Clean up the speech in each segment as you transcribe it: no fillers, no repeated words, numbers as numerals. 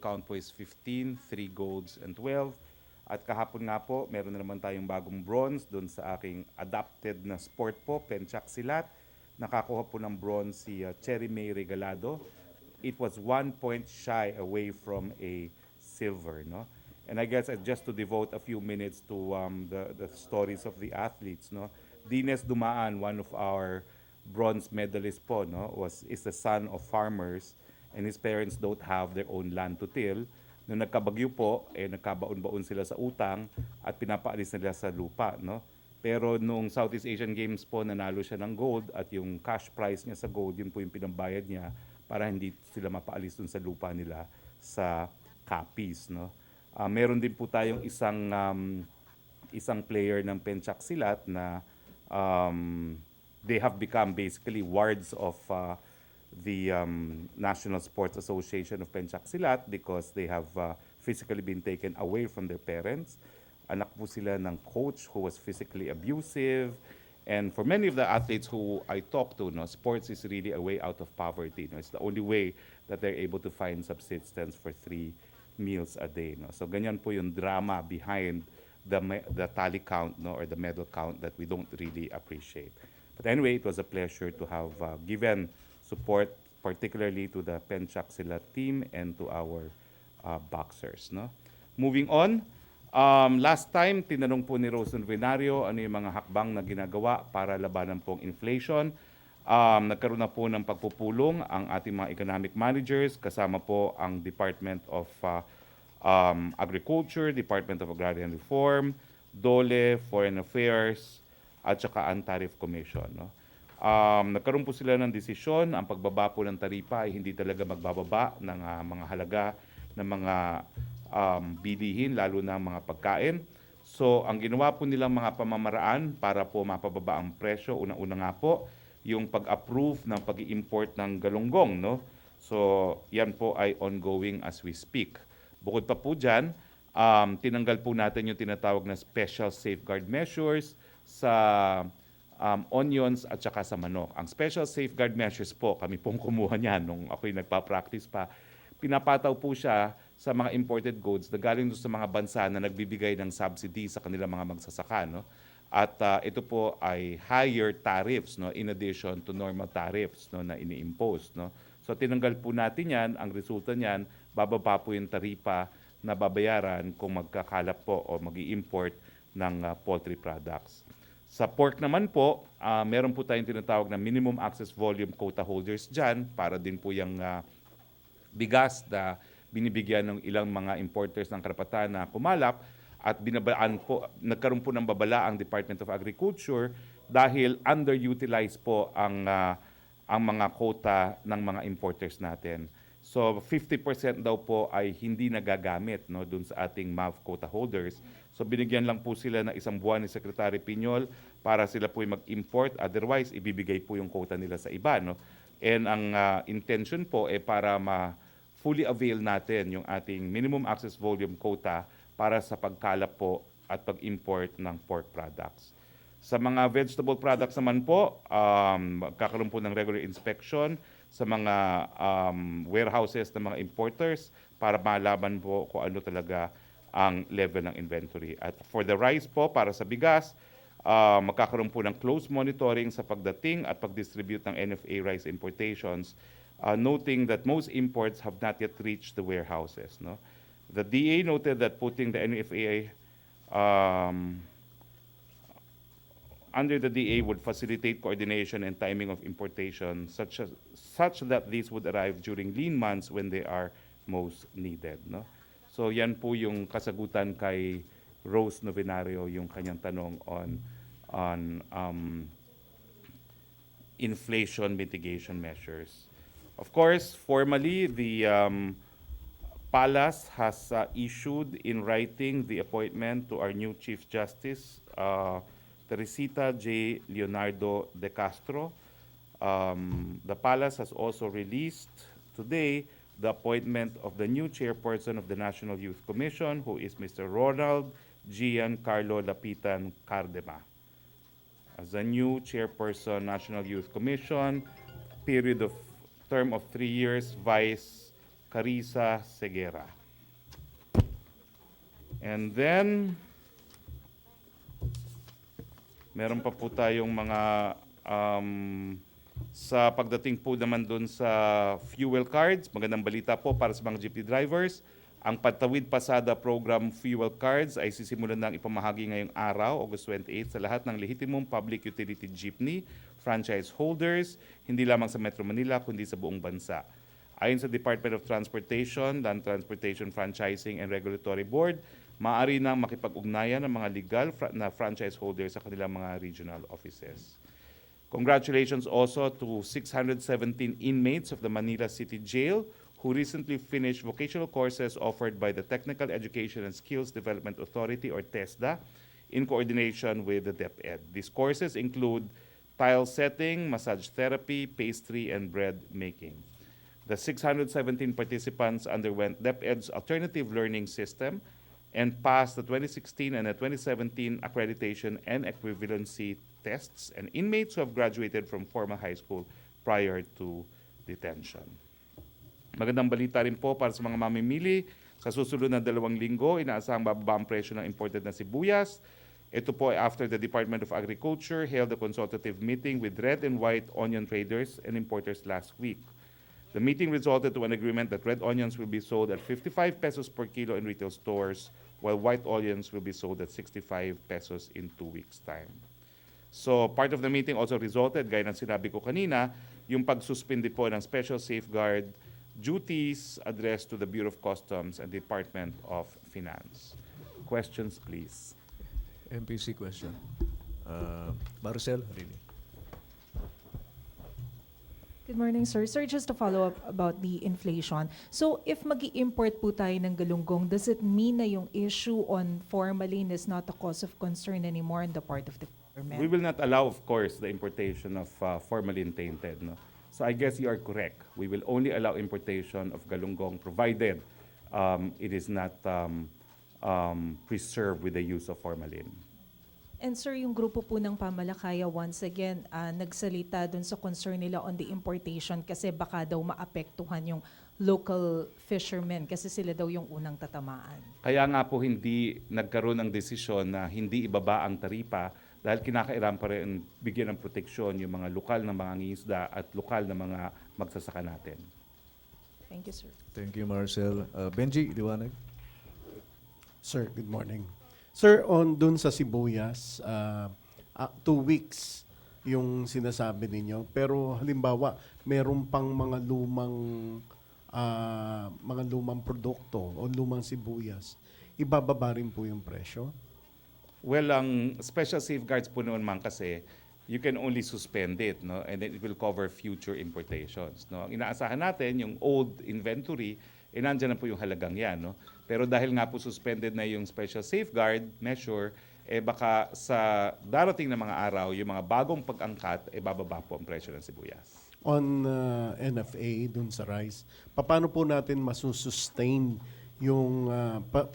Count po is 15, 3 golds and 12. At kahapon nga po, meron na naman tayong bagong bronze doon sa aking adapted na sport po, Penchak Silat. Nakakuha po ng bronze si Cherry May Regalado. It was 1 point shy away from a silver, no? And I guess just to devote a few minutes to the stories of the athletes, no? Dines Dumaan, one of our bronze medalists po, no, is the son of farmers and his parents don't have their own land to till. Nung nagkabagyo po, nagkabaon-baon sila sa utang at pinapaalis nila sa lupa, no? Pero nung Southeast Asian Games po, nanalo siya ng gold at yung cash prize niya sa gold, yun po yung pinambayad niya para hindi sila mapaalis dun sa lupa nila sa Capiz, no? Meron din po tayong isang player ng Pencak Silat na they have become basically wards of the National Sports Association of Pencak Silat because they have physically been taken away from their parents. Anak po sila ng coach who was physically abusive. And for many of the athletes who I talk to, no, sports is really a way out of poverty. No? It's the only way that they're able to find subsistence for 3 meals a day. No? So ganyan po yung drama behind the tally count, no, or the medal count that we don't really appreciate. But anyway, it was a pleasure to have given support, particularly to the Penchak Silat team and to our boxers. No? Moving on, last time, tinanong po ni Rosen Venario ano yung mga hakbang na ginagawa para labanan pong inflation. Nagkaroon na po ng pagpupulong ang ating mga economic managers, kasama po ang Department of Agriculture, Department of Agrarian Reform, DOLE, Foreign Affairs, at saka ang Tariff Commission. No? Nagkaroon po sila ng desisyon, ang pagbaba po ng taripa ay hindi talaga magbababa ng mga halaga ng mga bilihin, lalo na mga pagkain. So, ang ginawa po nilang mga pamamaraan para po mapababa ang presyo, unang-una nga po, yung pag-approve ng pag-i-import ng galunggong. No? So, yan po ay ongoing as we speak. Bukod pa po dyan, tinanggal po natin yung tinatawag na special safeguard measures sa onions at saka sa manok. Ang special safeguard measures po, kami pong kumuha niyan nung ako'y nagpa-practice pa. Pinapataw po siya sa mga imported goods na galing sa mga bansa na nagbibigay ng subsidy sa kanilang mga magsasaka. No? At ito po ay higher tariffs, no, in addition to normal tariffs, no, na ini-impose. No? So tinanggal po natin yan. Ang resulta niyan, bababa po yung taripa na babayaran kung magkakalap po o mag-i-import ng poultry products. Sa pork naman po, meron po tayong tinatawag na minimum access volume quota holders dyan para din po yung bigas na binibigyan ng ilang mga importers ng karapatan na kumalap at nagkaroon po ng babala ang Department of Agriculture dahil underutilized po ang mga quota ng mga importers natin. So 50% daw po ay hindi nagagamit, no, dun sa ating MAV quota holders. So binigyan lang po sila ng 1 buwan ni Secretary Piñol para sila po mag-import. Otherwise, ibibigay po yung quota nila sa iba. No? And ang intention po ay para fully avail natin yung ating minimum access volume quota para sa pagkalap po at pag-import ng pork products. Sa mga vegetable products naman po, magkakaroon po ng regular inspection sa mga warehouses ng mga importers para malaman po kung ano talaga ang level ng inventory. At for the rice po, para sa bigas, magkakaroon po ng close monitoring sa pagdating at pag-distribute ng NFA rice importations, noting that most imports have not yet reached the warehouses. No? The DA noted that putting the NFA under the DA would facilitate coordination and timing of importation such that these would arrive during lean months when they are most needed. No? So yan po yung kasagutan kay Rose Novenario, yung kanyang tanong on inflation mitigation measures. Of course, formally, the Palace has issued in writing the appointment to our new Chief Justice, Teresita J. Leonardo de Castro. The Palace has also released today the appointment of the new chairperson of the National Youth Commission, who is Mr. Ronald Giancarlo Lapitan Cardema. As a new chairperson, National Youth Commission, period of term of 3 years, Vice Carissa Segura. And then, meron pa po tayong mga sa pagdating po naman doon sa fuel cards, magandang balita po para sa mga jeepney drivers. Ang Patawid Pasada Program Fuel Cards ay sisimulan ng ipamahagi ngayong araw, August 28, sa lahat ng lehitimong public utility jeepney franchise holders, hindi lamang sa Metro Manila kundi sa buong bansa. Ayon sa Department of Transportation, Land Transportation Franchising and Regulatory Board, maaari nang makipag-ugnayan ng mga legal na franchise holders sa kanilang mga regional offices. Congratulations also to 617 inmates of the Manila City Jail who recently finished vocational courses offered by the Technical Education and Skills Development Authority or TESDA in coordination with the DepEd. These courses include tile setting, massage therapy, pastry, and bread making. The 617 participants underwent DepEd's alternative learning system and passed the 2016 and the 2017 accreditation and equivalency tests, and inmates who have graduated from formal high school prior to detention. Magandang balita rin po para sa mga mamimili. Sa susunod na 2 linggo, inaasahang bababa ang presyo ng imported na sibuyas. Ito po ay after the Department of Agriculture held a consultative meeting with red and white onion traders and importers last week. The meeting resulted to an agreement that red onions will be sold at 55 pesos per kilo in retail stores, while white onions will be sold at 65 pesos in 2 weeks' time. So part of the meeting also resulted, gaya ng sinabi ko kanina, yung pagsuspindi po ng special safeguard duties addressed to the Bureau of Customs and Department of Finance. Questions, please. MPC question. Marcel, really. Good morning, sir. Sir, just to follow up about the inflation. So, if mag-i-import po tayo ng galunggong, does it mean na yung issue on formalin is not a cause of concern anymore on the part of the government? We will not allow, of course, the importation of formalin tainted. No? So I guess you are correct. We will only allow importation of galunggong provided it is not preserved with the use of formalin. And sir, yung grupo po ng Pamalakaya, once again, nagsalita dun sa concern nila on the importation kasi baka daw maapektuhan yung local fishermen kasi sila daw yung unang tatamaan. Kaya nga po hindi nagkaroon ng desisyon na hindi ibaba ang taripa dahil kinakailangan pa rin bigyan ng proteksyon yung mga lokal na mga ngingisda at lokal na mga magsasaka natin. Thank you, sir. Thank you, Marcel. Benji, liwanag. Sir, good morning. Sir, on dun sa sibuyas, 2 weeks yung sinasabi ninyo. Pero halimbawa, meron pang mga lumang produkto o lumang sibuyas. Ibababa rin po yung presyo? Well, ang special safeguards po naman kasi you can only suspend it, no? And then it will cover future importations. No? Ang inaasahan natin, yung old inventory, nandyan na po yung halagang yan. No? Pero dahil nga po suspended na yung special safeguard measure, baka sa darating na mga araw, yung mga bagong pag-angkat, bababa po ang presyo ng sibuyas. On NFA, dun sa rice, paano po natin masusustain yung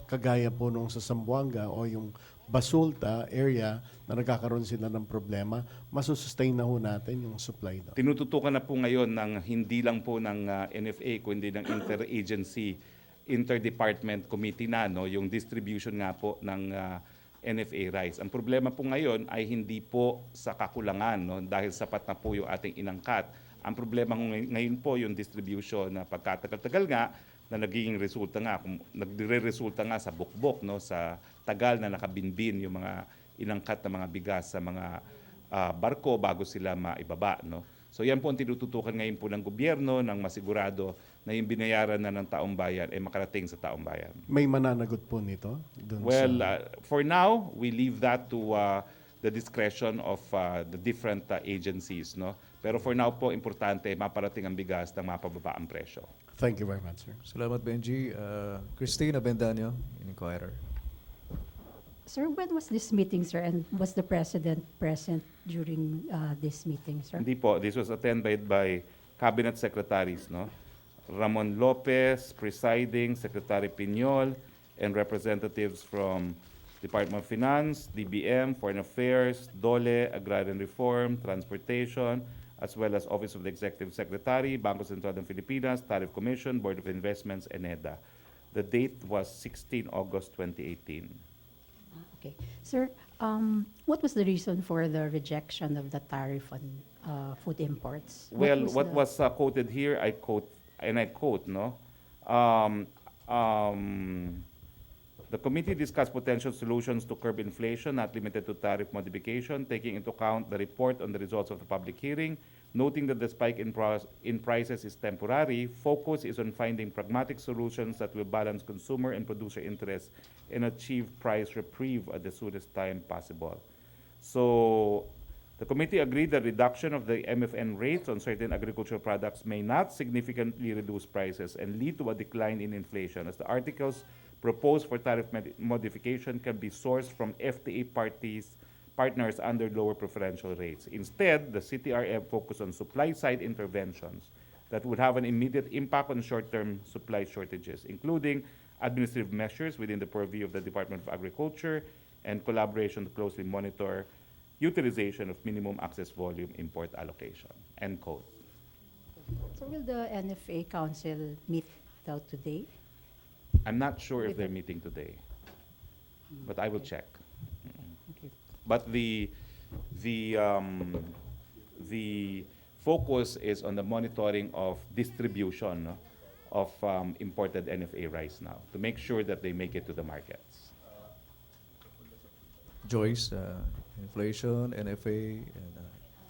kagaya po nung sa Zamboanga o yung Basulta area na nagkakaroon sila ng problema, masusustain na ho natin yung supply doon? Tinututukan na po ngayon ng hindi lang po ng NFA, kundi ng interagency, interdepartment committee na, no, yung distribution nga po ng NFA rice. Ang problema po ngayon ay hindi po sa kakulangan, no, dahil sapat na po yung ating inangkat. Ang problema ngayon po yung distribution na pagkatagal-tagal nga, na nagiging resulta nga, nagre-resulta nga sa bukbok, no, sa tagal na nakabinbin yung mga inangkat na mga bigas sa mga barko bago sila maibaba. No? So yan po ang tinututukan ngayon po ng gobyerno nang masigurado na yung binayaran na ng taong bayan ay makarating sa taong bayan. May mananagot po nito? Well, for now, we leave that to the discretion of the different agencies. No? Pero for now po, importante maparating ang bigas ng mapababa ang presyo. Thank you very much, sir. Salamat, Benji. Christina Bendanyo, Inquirer. Sir, when was this meeting, sir? And was the President present during this meeting, sir? Hindi po. This was attended by Cabinet Secretaries, no? Ramon Lopez, presiding, Secretary Piñol, and representatives from Department of Finance, DBM, Foreign Affairs, DOLE, Agrarian Reform, Transportation, as well as Office of the Executive Secretary, Bangko Sentral ng Filipinas, Tariff Commission, Board of Investments, and NEDA. The date was 16 August 2018. Okay. Sir, what was the reason for the rejection of the tariff on food imports? Well, what the- was quoted here, I quote, and I quote, no? Um, um, the committee discussed potential solutions to curb inflation, not limited to tariff modification, taking into account the report on the results of the public hearing, noting that the spike in prices is temporary. Focus is on finding pragmatic solutions that will balance consumer and producer interests and achieve price reprieve at the soonest time possible. So the committee agreed that reduction of the MFN rates on certain agricultural products may not significantly reduce prices and lead to a decline in inflation, as the articles proposed for tariff modification can be sourced from FTA partners under lower preferential rates. Instead, the CTRM focused on supply-side interventions that would have an immediate impact on short-term supply shortages, including administrative measures within the purview of the Department of Agriculture and collaboration to closely monitor utilization of minimum access volume import allocation. End quote. So will the NFA Council meet out today? I'm not sure if they're meeting today, but I will check. Okay. But the focus is on the monitoring of distribution, no, of imported NFA rice now to make sure that they make it to the markets. Joyce, inflation, NFA,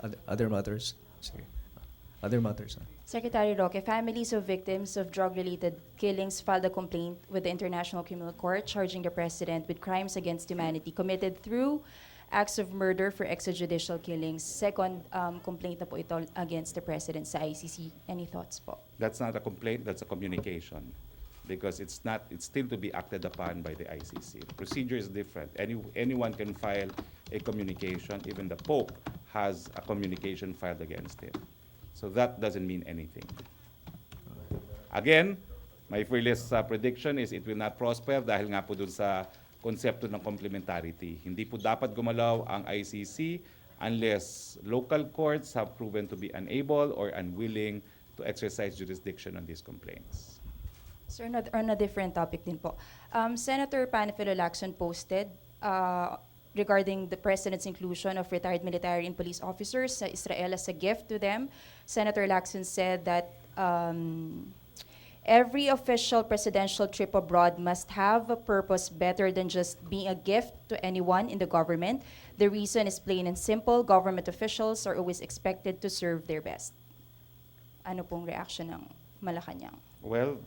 and other matters. Sige. Other matters. Secretary Roque, families of victims of drug-related killings filed a complaint with the International Criminal Court charging the president with crimes against humanity committed through acts of murder for extrajudicial killings. Second complaint na po ito against the president sa ICC. Any thoughts po? That's not a complaint, that's a communication. Because it's still to be acted upon by the ICC. The procedure is different. Anyone can file a communication. Even the Pope has a communication filed against him. So that doesn't mean anything. Again, my fearless prediction is it will not prosper dahil nga po dun sa konsepto ng complementarity. Hindi po dapat gumalaw ang ICC unless local courts have proven to be unable or unwilling to exercise jurisdiction on these complaints. Sir, on a different topic din po. Senator Panfilo Lacson posted regarding the president's inclusion of retired military and police officers sa Israel as a gift to them. Senator Lacson said that every official presidential trip abroad must have a purpose better than just being a gift to anyone in the government. The reason is plain and simple. Government officials are always expected to serve their best. Ano pong reaction ng Malacanang? Well,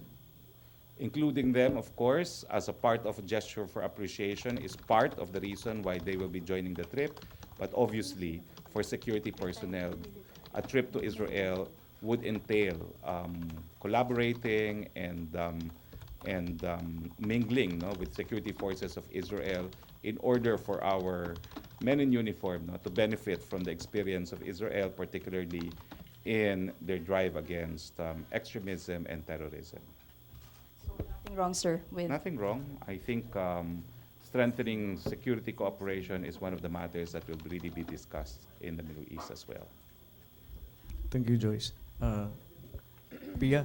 including them, of course, as a part of a gesture for appreciation is part of the reason why they will be joining the trip. But obviously, for security personnel, a trip to Israel would entail collaborating and mingling, no, with security forces of Israel in order for our men in uniform, no, to benefit from the experience of Israel, particularly in their drive against extremism and terrorism. Nothing wrong, sir, with Nothing wrong. I think strengthening security cooperation is one of the matters that will really be discussed in the Middle East as well. Thank you, Joyce. Pia,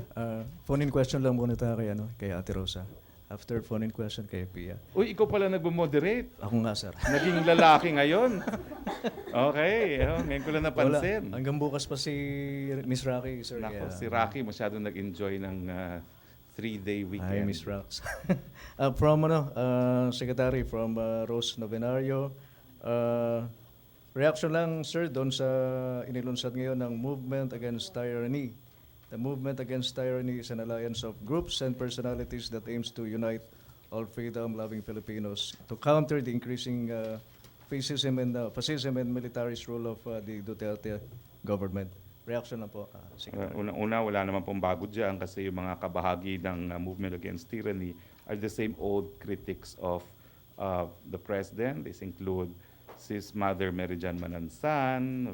phone-in question lang muna tayo kay Ate Rosa. After phone-in question kay Pia. Uy, ikaw pala nagmo-moderate. Ako nga, sir. Naging lalaki ngayon. Okay, ngayon ko lang napansin. Wala. Hanggang bukas pa si Miss Rocky, sir. Nako, kaya- si Rocky masyadong nag-enjoy ng 3-day weekend. Hi, Miss Rox. From Secretary from Rose Novenario, reaction lang, sir, doon sa inilunsad ngayon ng Movement Against Tyranny. The Movement Against Tyranny is an alliance of groups and personalities that aims to unite all freedom-loving Filipinos to counter the increasing fascism and militarist rule of the Duterte government. Reaction lang po, Secretary. Unang-una, wala naman pong bago dyan kasi yung mga kabahagi ng Movement Against Tyranny are the same old critics of the President. These include his mother, Merijan Manansan,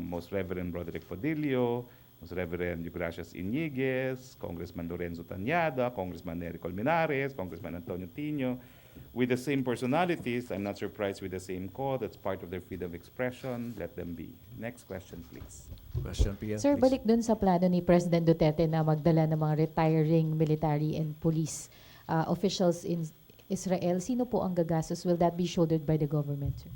Most Reverend Roderick Padillo, Most Reverend Eugracias Iñiguez, Congressman Lorenzo Tañada, Congressman Nery Colmenares, Congressman Antonio Tino. with the same personalities, I'm not surprised with the same call. That's part of their freedom of expression. Let them be. Next question, please. Question, Pia, Sir, please. balik dun sa plano ni President Duterte na magdala ng mga retiring military and police officials in Israel. Sino po ang gagastos? Will that be shouldered by the government, sir?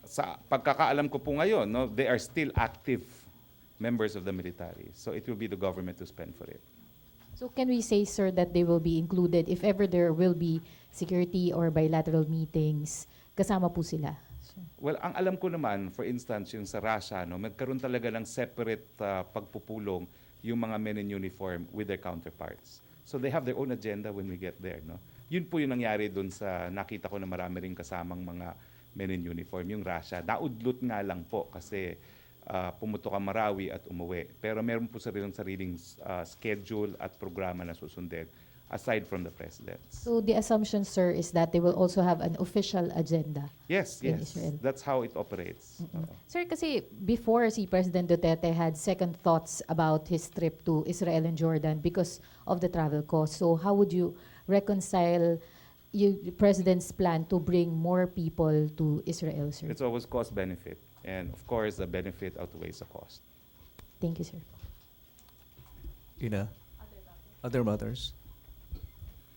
Sa pagkakaalam ko po ngayon, no, they are still active members of the military. So it will be the government to spend for it. So can we say, sir, that they will be included if ever there will be security or bilateral meetings, kasama po sila? Sir. Well, ang alam ko naman, for instance, yung sa Russia, no, magkaroon talaga ng separate pagpupulong yung mga men in uniform with their counterparts. So they have their own agenda when we get there. No? Yun po yung nangyari dun sa nakita ko na marami rin kasamang mga men in uniform, yung Russia. Daudlot nga lang po kasi pumutok ang Marawi at umuwi. Pero meron po sariling schedule at programa na susundin aside from the presidents. So the assumption, sir, is that they will also have an official agenda. Yes, in yes. Israel. That's how it operates. Sir, kasi before si President Duterte had second thoughts about his trip to Israel and Jordan because of the travel costs. So how would you reconcile the President's plan to bring more people to Israel, sir? It's always cost-benefit. And of course, the benefit outweighs the cost. Thank you, sir. Ina, other matters?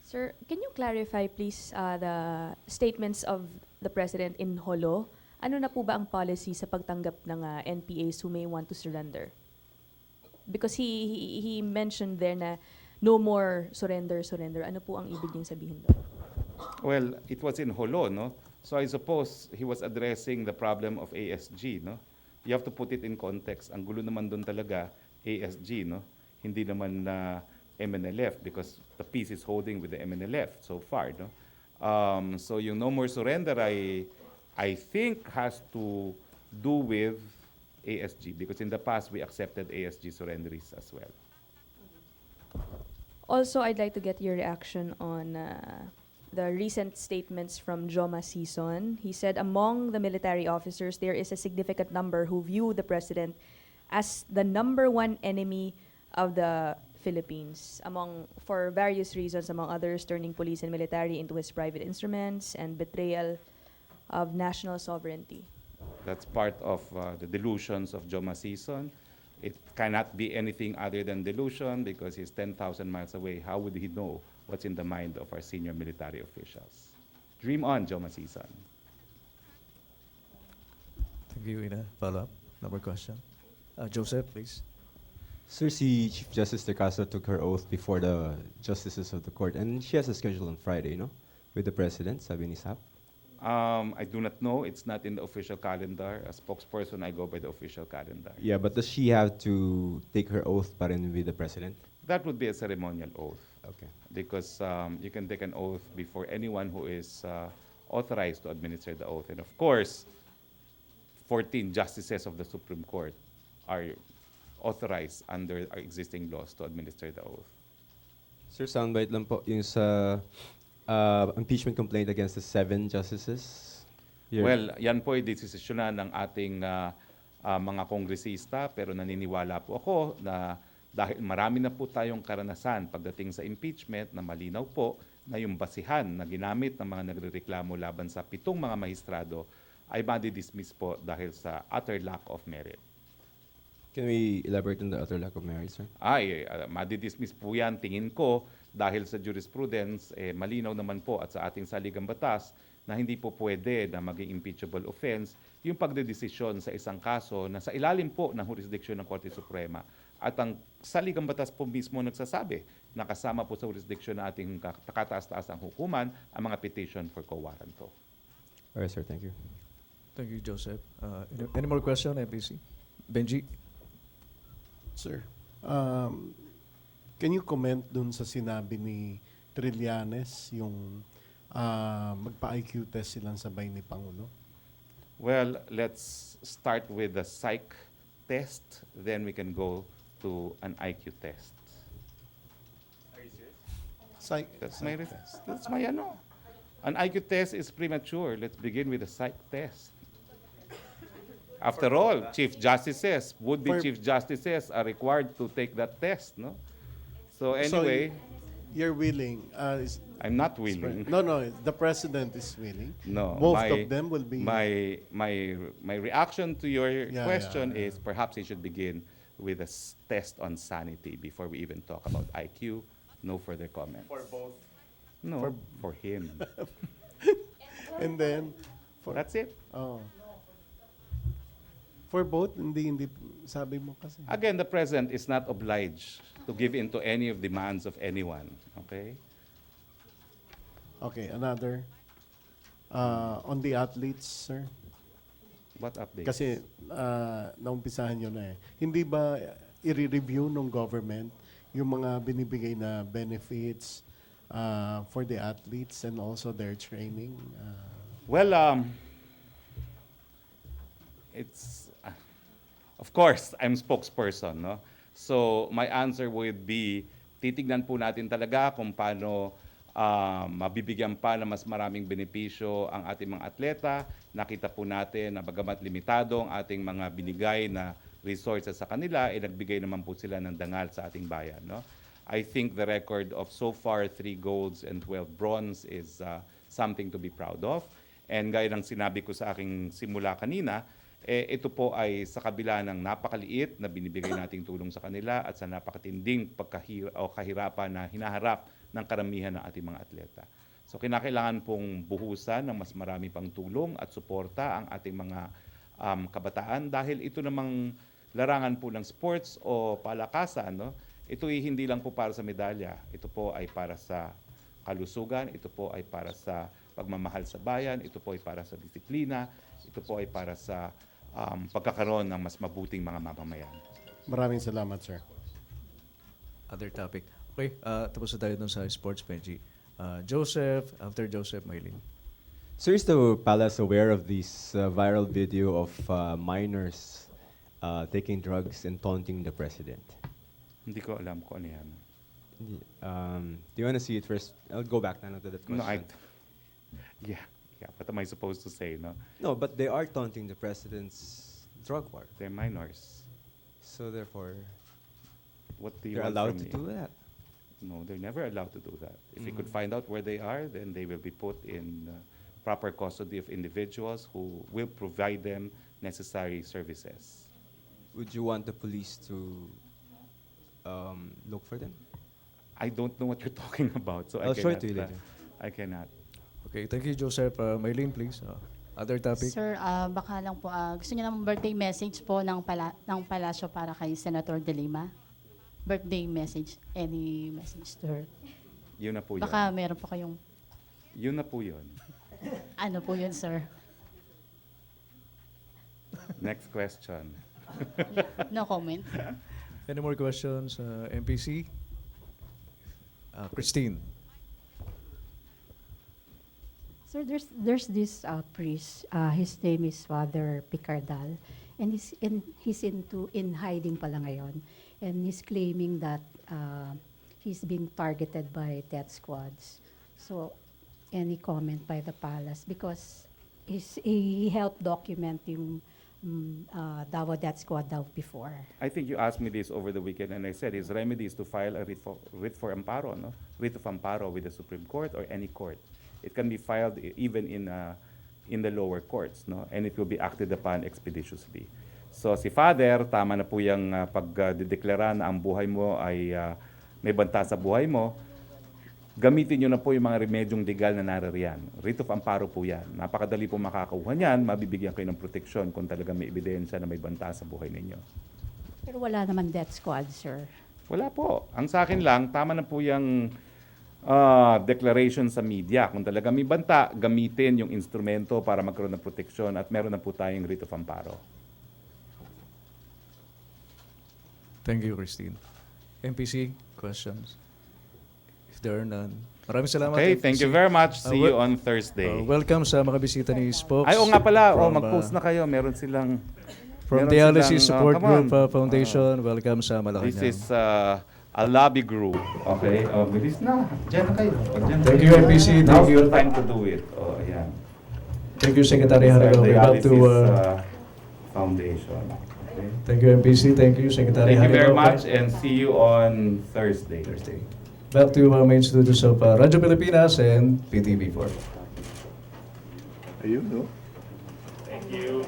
Sir, can you clarify please the statements of the President in Holo? Ano na po ba ang policy sa pagtanggap ng NPAs who may want to surrender? Because he mentioned there na no more surrender. Ano po ang ibig niyang sabihin doon? Well, it was in Holo, no? So I suppose he was addressing the problem of ASG, no? You have to put it in context. Ang gulo naman doon talaga, ASG, no? Hindi naman na MNLF because the peace is holding with the MNLF so far, no? So yung no more surrender, I think has to do with ASG because in the past we accepted ASG surrenderies as well. Also, I'd like to get your reaction on the recent statements from Joma Sison. He said among the military officers, there is a significant number who view the president as the number one enemy of the Philippines, for various reasons, among others, turning police and military into his private instruments and betrayal of national sovereignty. That's part of the delusions of Joma Sison. It cannot be anything other than delusion because he's 10,000 miles away. How would he know what's in the mind of our senior military officials? Dream on, Joma Sison. Thank you, Ina. Follow-up. Number question. Joseph, please. Sir, si Chief Justice De Castro took her oath before the justices of the court, and she has a schedule on Friday, no? With the president, sabi ni SAP. I do not know. It's not in the official calendar. As spokesperson, I go by the official calendar. Yeah, but does she have to take her oath pa rin with the president? That would be a ceremonial oath Okay. because you can take an oath before anyone who is authorized to administer the oath. And of course, 14 justices of the Supreme Court are authorized under our existing laws to administer the oath. Sir, soundbite lang po yung sa impeachment complaint against the 7 justices. Well, yan po ay desisyonan ng ating mga kongresista pero naniniwala po ako na dahil marami na po tayong karanasan pagdating sa impeachment na malinaw po na yung basihan na ginamit ng mga nagrereklamo laban sa 7 mga maestrado ay madi-dismiss po dahil sa utter lack of merit. Can we elaborate on the utter lack of merit, sir? Madi-dismiss po yan tingin ko dahil sa jurisprudence, malinaw naman po at sa ating saligang batas na hindi po pwede na maging impeachable offense yung pagdedesisyon sa isang kaso na sa ilalim po ng jurisdiksyon ng Korte Suprema. At ang saligang batas po mismo nagsasabi na kasama po sa jurisdiksyon ng ating kataas-taasang hukuman ang mga petition for quo warranto. Alright, sir. Thank you. Thank you, Joseph. Any more question, MPC? Benji? Sir, can you comment dun sa sinabi ni Trillanes yung magpa-IQ test silang sabay ni Pangulo? Well, let's start with the psych test, then we can go to an IQ test. That's my ano. An IQ test is premature. Let's begin with the psych test. After all, Chief Justices, would-be For- Chief Justices are required to take that test, no? So anyway, you're willing. I'm not willing. No, the president is willing. No, Most of them will be. my reaction to your Yeah, question yeah. is perhaps he should begin with a test on sanity before we even talk about IQ. No further comments. For both? No, for him. And then, That's it. oh. For both, hindi, sabi mo kasi. Again, the president is not obliged to give in to any of demands of anyone. Okay? Okay, another. On the athletes, sir. What updates? Kasi naumpisahan nyo na eh. Hindi ba i-review ng government yung mga binibigay na benefits for the athletes and also their training? Well, it's of course I'm spokesperson, no? So my answer would be titignan po natin talaga kung paano mabibigyan pa ng mas maraming benepisyo ang ating mga atleta. Nakita po natin na bagamat limitado ang ating mga binigay na resources sa kanila, nagbigay naman po sila ng dangal sa ating bayan, no? I think the record of so far 3 golds and 12 bronze is something to be proud of. And gaya ng sinabi ko sa aking simula kanina, ito po ay sa kabila ng napakaliit na binibigay nating tulong sa kanila at sa napakatinding kahirapan na hinaharap ng karamihan ng ating mga atleta. So kinakailangan pong buhusan ng mas marami pang tulong at suporta ang ating mga kabataan dahil ito namang larangan po ng sports o palakasan, no? Ito ay hindi lang po para sa medalya. Ito po ay para sa kalusugan, ito po ay para sa pagmamahal sa bayan, ito po ay para sa disiplina, ito po ay para sa pagkakaroon ng mas mabuting mga mamamayan. Maraming salamat, sir. Other topic. Okay, tapos na tayo dun sa sports, Benji. Joseph, after Joseph, Maylin. Sir, is the palace aware of this viral video of minors taking drugs and taunting the president? Hindi ko alam kung ano yan. Do you want to see it first? I'll go back now to that question. No, yeah, what am I supposed to say, no? No, but they are taunting the president's drug war. They're minors. So therefore, What do you they're want allowed from to me? do that. No, they're never allowed to do that. If we could find out where they are, then they will be put in proper custody of individuals who will provide them necessary services. Would you want the police to look for them? I don't know what you're talking about, so I'll I show it cannot. to you later. I cannot. Okay, thank you, Joseph. Maylin, please. Other topic. Sir, baka lang po, gusto niyo ng birthday message po ng palasyo para kay Senator De Lima? Birthday message, any message to her? Yun na po yun. Baka meron po kayong, Yun na po yun. ano po yun, sir? Next question. No comment. Any more questions, MPC? Christine. Sir, there's this priest. His name is Father Picardal, and he's in hiding pala ngayon, and he's claiming that he's being targeted by death squads. So, any comment by the palace because he helped document yung Davao death squad daw before. I think you asked me this over the weekend, and I said his remedy is to file a writ for amparo, no? Writ of amparo with the Supreme Court or any court. It can be filed even in the lower courts, no? And it will be acted upon expeditiously. So si Father, tama na po yung pagdedeklara na ang buhay mo ay may banta sa buhay mo. Gamitin nyo na po yung mga remedyong legal na naririyan. Writ of amparo po yan. Napakadali po makakakuha niyan, mabibigyan kayo ng proteksyon kung talaga may ebidensya na may banta sa buhay ninyo. Pero wala naman death squad, sir. Wala po. Ang sa akin lang, tama na po yung declaration sa media. Kung talaga may banta, gamitin yung instrumento para magkaroon ng proteksyon at meron na po tayong writ of amparo. Thank you, Christine. MPC, questions? If there are none. Maraming salamat. Okay, MPC. thank you very much. See you well- on Thursday. Welcome sa mga bisita ni Spokes. Ay, oo nga pala. from, Mag-post na kayo. Meron silang... From meron Dialysis silang, Support come on. Group Foundation. Welcome sa Malacanang. This is a lobby group. Okay? Bilis na. Diyan na kayo. Diyan na Thank kayo. you, MPC. Thank Now's you. your time to do it. Oh, ayan. Thank you, Secretary Harry Roque. We're about to, Foundation. Okay? thank you, MPC. Thank you, Secretary Thank you Harry very Roque. much and see you on Thursday. Thursday. Back to our main studios of Radyo Pilipinas and PTV4. Ayun, no? Thank you.